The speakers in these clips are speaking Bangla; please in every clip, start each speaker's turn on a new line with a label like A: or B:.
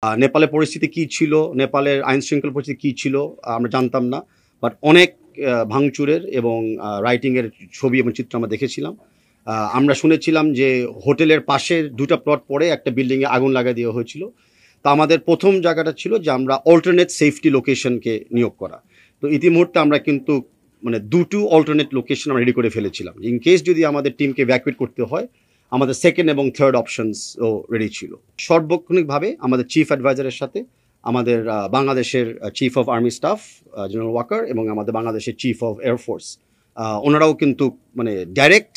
A: নেপালের পরিস্থিতি কী ছিল, নেপালের আইনশৃঙ্খলা পরিস্থিতি কী ছিল আমরা জানতাম না। বাট অনেক ভাঙচুরের এবং রাইটিংয়ের ছবি এবং চিত্র আমরা দেখেছিলাম। আমরা শুনেছিলাম যে হোটেলের পাশের ২টা প্লট পরে একটা বিল্ডিংয়ে আগুন লাগিয়ে দেওয়া হয়েছিল। তো আমাদের প্রথম জায়গাটা ছিল যে আমরা অল্টারনেট সেফটি লোকেশনকে নিয়োগ করা। তো ইতিমুহূর্তে আমরা কিন্তু মানে ২টো অল্টারনেট লোকেশন আমরা রেডি করে ফেলেছিলাম। ইন কেস যদি আমাদের টিমকে ইভ্যাকুয়েট করতে হয়, আমাদের সেকেন্ড এবং থার্ড অপশনসও রেডি ছিল। সার্বক্ষণিকভাবে আমাদের চিফ অ্যাডভাইজারের সাথে আমাদের বাংলাদেশের chief of army staff general Waker এবং আমাদের বাংলাদেশের চিফ অফ এয়ারফোর্স ওনারাও কিন্তু মানে ডাইরেক্ট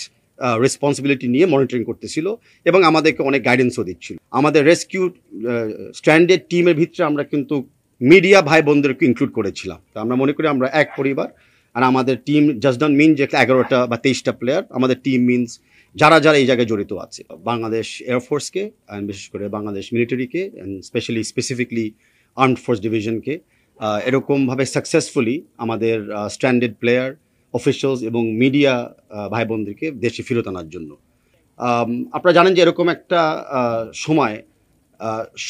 A: রেসপন্সিবিলিটি নিয়ে মনিটরিং করতেছিল এবং আমাদেরকে অনেক গাইডেন্সও দিচ্ছিল। আমাদের রেস্কিউ স্ট্যান্ডার্ড টিমের ভিতরে আমরা কিন্তু মিডিয়া ভাই বোনদেরকে ইনক্লুড করেছিলাম। তো আমরা মনে করি আমরা এক পরিবার। আর আমাদের টিম জাস্ট ডন্ট মিন যে 11টা বা 23টা প্লেয়ার। আমাদের টিম মিনস যারা যারা এই জায়গায় জড়িত আছে, বাংলাদেশ এয়ারফোর্সকে অ্যান্ড বিশেষ করে বাংলাদেশ মিলিটারিকে অ্যান্ড স্পেসিফিকলি আর্মড ফোর্স ডিভিশনকে এরকমভাবে সাকসেসফুলি আমাদের স্ট্যান্ডার্ড প্লেয়ার, অফিসিয়ালস এবং মিডিয়া ভাই বোনদেরকে দেশে ফেরত আনার জন্য। আপনারা জানেন যে এরকম একটা সময়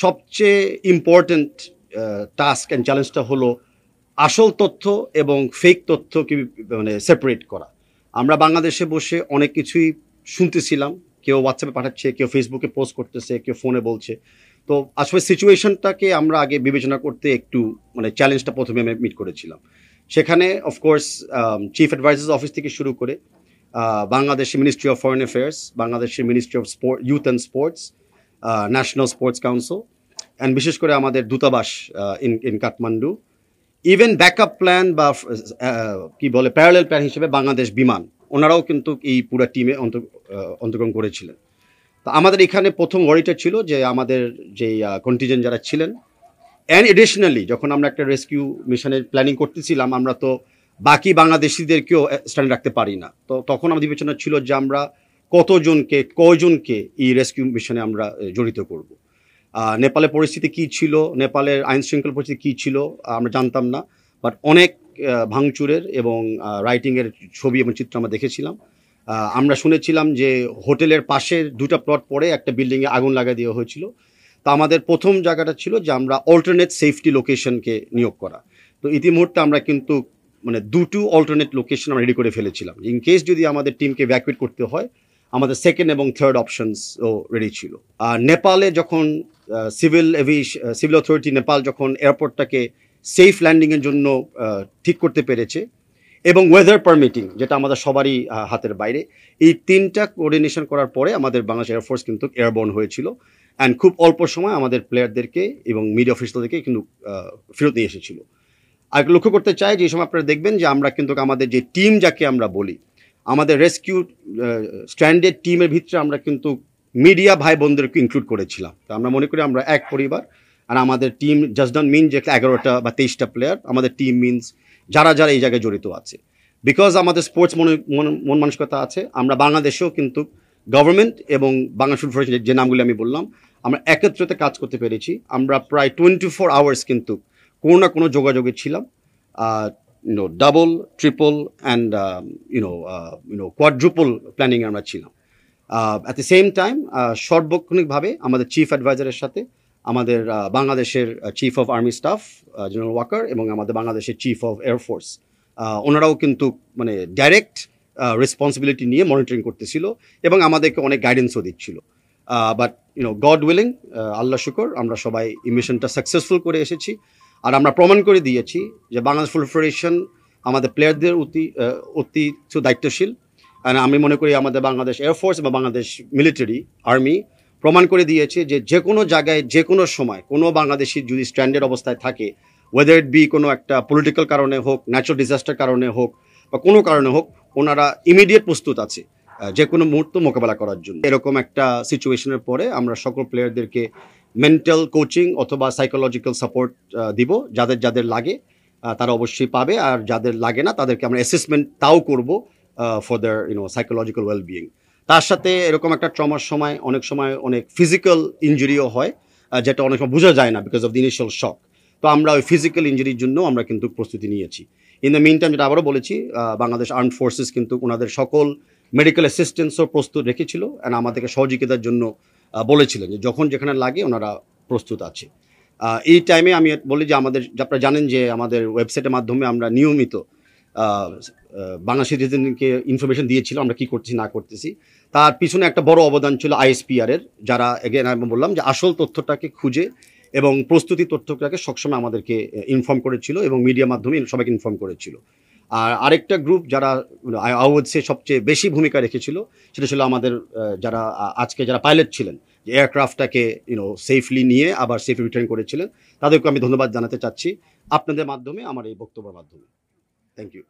A: সবচেয়ে ইম্পর্ট্যান্ট টাস্ক অ্যান্ড চ্যালেঞ্জটা হলো আসল তথ্য এবং ফেক তথ্যকে মানে সেপারেট করা। আমরা বাংলাদেশে বসে অনেক কিছুই শুনতেছিলাম, কেউ হোয়াটসঅ্যাপে পাঠাচ্ছে, কেউ ফেসবুকে পোস্ট করতেছে, কেউ ফোনে বলছে। তো আসলে সিচুয়েশনটাকে আমরা আগে বিবেচনা করতে একটু মানে চ্যালেঞ্জটা প্রথমে আমি মিট করেছিলাম। সেখানে অফকোর্স চিফ অ্যাডভাইজার্স অফিস থেকে শুরু করে বাংলাদেশের মিনিস্ট্রি অফ ফরেন অ্যাফেয়ার্স, বাংলাদেশের ministry of youth and sports, national sports council and বিশেষ করে আমাদের দূতাবাস in Kathmandu, even backup plan বা কি বলে প্যারালেল প্ল্যান হিসেবে বাংলাদেশ বিমান, ওনারাও কিন্তু এই পুরো টিমে অন্তর্গ্রহণ করেছিলেন। তো আমাদের এখানে প্রথম ওয়ারিটা ছিল যে আমাদের যেই কন্টিজেন্ট যারা ছিলেন, অ্যান্ড এডিশনালি যখন আমরা একটা রেস্কিউ মিশনের প্ল্যানিং করতেছিলাম, আমরা তো বাকি বাংলাদেশিদেরকেও স্ট্যান্ড রাখতে পারি না। তো তখন আমাদের বিবেচনা ছিল যে আমরা কয়জনকে এই রেস্কিউ মিশনে আমরা জড়িত করব। নেপালের পরিস্থিতি কী ছিল, নেপালের আইনশৃঙ্খলা পরিস্থিতি কী ছিল আমরা জানতাম না। বাট অনেক ভাঙচুরের এবং রাইটিংয়ের ছবি এবং চিত্র আমরা দেখেছিলাম। আমরা শুনেছিলাম যে হোটেলের পাশের 2টা প্লট পরে একটা বিল্ডিংয়ে আগুন লাগিয়ে দেওয়া হয়েছিল। তো আমাদের প্রথম জায়গাটা ছিল যে আমরা অল্টারনেট সেফটি লোকেশনকে নিয়োগ করা। তো ইতিমুহূর্তে আমরা কিন্তু মানে 2টো অল্টারনেট লোকেশন আমরা রেডি করে ফেলেছিলাম। ইন কেস যদি আমাদের টিমকে ইভ্যাকুয়েট করতে হয়, আমাদের সেকেন্ড এবং থার্ড অপশনসও রেডি ছিল। নেপালে যখন সিভিল অথরিটি নেপাল যখন এয়ারপোর্টটাকে সেফ ল্যান্ডিংয়ের জন্য ঠিক করতে পেরেছে এবং ওয়েদার পারমিটিং, যেটা আমাদের সবারই হাতের বাইরে, এই 3টা কোঅর্ডিনেশন করার পরে আমাদের বাংলাদেশ এয়ারফোর্স কিন্তু এয়ারবর্ন হয়েছিল অ্যান্ড খুব অল্প সময় আমাদের প্লেয়ারদেরকে এবং মিডিয়া অফিসারদেরকে কিন্তু ফেরত নিয়ে এসেছিল। আর লক্ষ্য করতে চাই যে এই সময় আপনারা দেখবেন যে আমরা কিন্তু আমাদের যে টিম যাকে আমরা বলি, আমাদের রেস্কিউ স্ট্যান্ডার্ড টিমের ভিতরে আমরা কিন্তু মিডিয়া ভাই বোনদেরকে ইনক্লুড করেছিলাম। তো আমরা মনে করি আমরা এক পরিবার। আর আমাদের টিম জাস্ট ডন্ট মিন যে 11টা বা 23টা প্লেয়ার। আমাদের টিম মিনস যারা যারা এই জায়গায় জড়িত আছে। বিকজ আমাদের স্পোর্টস মন মানসিকতা আছে, আমরা বাংলাদেশেও কিন্তু গভর্নমেন্ট এবং বাংলাদেশ ফুটবল ফেডারেশন যে নামগুলি আমি বললাম, আমরা একত্রিত কাজ করতে পেরেছি। আমরা প্রায় 24 আওয়ার্স কিন্তু কোনো না কোনো যোগাযোগে ছিলাম। ডাবল, ট্রিপল অ্যান্ড কোয়াড্রুপল প্ল্যানিংয়ে আমরা ছিলাম। অ্যাট দ্য সেম টাইম সার্বক্ষণিকভাবে আমাদের চিফ অ্যাডভাইজারের সাথে আমাদের বাংলাদেশের chief of army staff general Waker এবং আমাদের বাংলাদেশের চিফ অফ এয়ারফোর্স ওনারাও কিন্তু মানে ডাইরেক্ট রেসপন্সিবিলিটি নিয়ে মনিটরিং করতেছিল এবং আমাদেরকে অনেক গাইডেন্সও দিচ্ছিল। বাট গড উইলিং, আল্লাহ শুকর, আমরা সবাই এই মিশনটা সাকসেসফুল করে এসেছি। আর আমরা প্রমাণ করে দিয়েছি যে বাংলাদেশ ফুটবল ফেডারেশন আমাদের প্লেয়ারদের অতি দায়িত্বশীল। আর আমি মনে করি আমাদের বাংলাদেশ এয়ারফোর্স বা বাংলাদেশ মিলিটারি আর্মি প্রমাণ করে দিয়েছে যে যে কোনো জায়গায় যে কোনো সময় কোনো বাংলাদেশি যদি স্ট্যান্ডার্ড অবস্থায় থাকে, ওয়েদার ইট বি কোনো একটা পলিটিক্যাল কারণে হোক, ন্যাচারাল ডিজাস্টার কারণে হোক বা কোনো কারণে হোক, ওনারা ইমিডিয়েট প্রস্তুত আছে যে কোনো মুহূর্ত মোকাবেলা করার জন্য। এরকম একটা সিচুয়েশনের পরে আমরা সকল প্লেয়ারদেরকে মেন্টাল কোচিং অথবা সাইকোলজিক্যাল সাপোর্ট দিব। যাদের যাদের লাগে তারা অবশ্যই পাবে, আর যাদের লাগে না তাদেরকে আমরা অ্যাসেসমেন্ট তাও করবো ফর দেয়ার সাইকোলজিক্যাল ওয়েলবিইং। তার সাথে এরকম একটা ট্রমার সময় অনেক ফিজিক্যাল ইঞ্জুরিও হয়, যেটা অনেক সময় বোঝা যায় না বিকজ অফ দ্য ইনিশিয়াল শক। তো আমরা ওই ফিজিক্যাল ইঞ্জুরির জন্য আমরা কিন্তু প্রস্তুতি নিয়েছি। ইন দ্য মিন টাইম, যেটা আবারও বলেছি, বাংলাদেশ আর্মড ফোর্সেস কিন্তু ওনাদের সকল মেডিকেল অ্যাসিস্ট্যান্সও প্রস্তুত রেখেছিল অ্যান্ড আমাদেরকে সহযোগিতার জন্য বলেছিলেন যে যখন যেখানে লাগে ওনারা প্রস্তুত আছে। এই টাইমে আমি বলি যে আমাদের আপনারা জানেন যে আমাদের ওয়েবসাইটের মাধ্যমে আমরা নিয়মিত বাংলা সিটিজেনকে ইনফরমেশন দিয়েছিলাম আমরা কী করতেছি না করতেছি। তার পিছনে একটা বড় অবদান ছিল আইএসপিআরের, যারা এগেন আমি বললাম যে আসল তথ্যটাকে খুঁজে এবং প্রস্তুতি তথ্যটাকে সবসময় আমাদেরকে ইনফর্ম করেছিল এবং মিডিয়া মাধ্যমে সবাইকে ইনফর্ম করেছিল। আর আরেকটা গ্রুপ যারা আওয়াজে সবচেয়ে বেশি ভূমিকা রেখেছিল সেটা ছিল আমাদের যারা আজকে যারা পাইলট ছিলেন, যে এয়ারক্রাফটটাকে সেফলি নিয়ে আবার সেফলি রিটার্ন করেছিলেন, তাদেরকে আমি ধন্যবাদ জানাতে চাচ্ছি আপনাদের মাধ্যমে, আমার এই বক্তব্যের মাধ্যমে। Thank you.